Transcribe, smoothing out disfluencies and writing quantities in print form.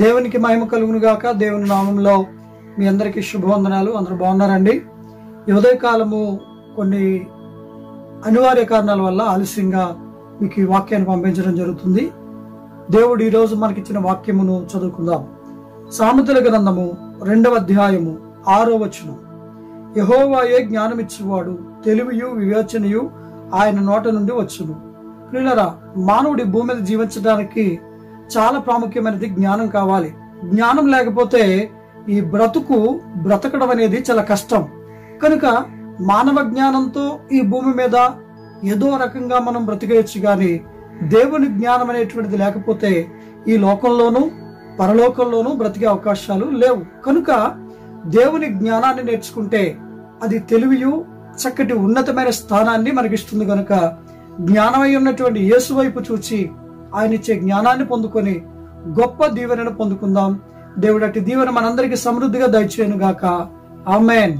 దేవునికి మహిమ కలుగును గాక. దేవుని నామంలో మీ అందరికీ శుభవందనాలు. అందరూ బాగున్నారండి? ఈ ఉదయకాలము కొన్ని అనివార్య కారణాల వల్ల ఆలస్యంగా మీకు ఈ వాక్యాన్ని పంపించడం జరుగుతుంది. దేవుడు ఈరోజు మనకిచ్చిన వాక్యమును చదువుకుందాం. సామెతల గ్రంథము 2వ అధ్యాయము 6వ వచనం. యెహోవాయే జ్ఞానమిచ్చువాడు, తెలివియు వివేచనయు ఆయన నోట నుండి వచ్చును. ప్రియులారా, మానవుడి భూమి మీద జీవించడానికి చాలా ప్రాముఖ్యమైనది జ్ఞానం కావాలి. జ్ఞానం లేకపోతే ఈ బ్రతకడం అనేది చాలా కష్టం. కనుక మానవ జ్ఞానంతో ఈ భూమి మీద ఏదో రకంగా మనం బ్రతికేయచ్చు, కానీ దేవుని జ్ఞానం అనేటువంటిది లేకపోతే ఈ లోకంలోనూ పరలోకంలోనూ బ్రతికే అవకాశాలు లేవు. కనుక దేవుని జ్ఞానాన్ని నేర్చుకుంటే అది తెలివియు చక్కటి ఉన్నతమైన స్థానాన్ని మనకిస్తుంది. కనుక జ్ఞానమై ఉన్నటువంటి యేసు వైపు చూచి ఆయన ఇచ్చే జ్ఞానాన్ని పొందుకొని గొప్ప దీవెనను పొందుకుందాం. దేవుడు అట్టి దీవెన మనందరికీ సమృద్ధిగా దయచేయను గాక. ఆమేన్.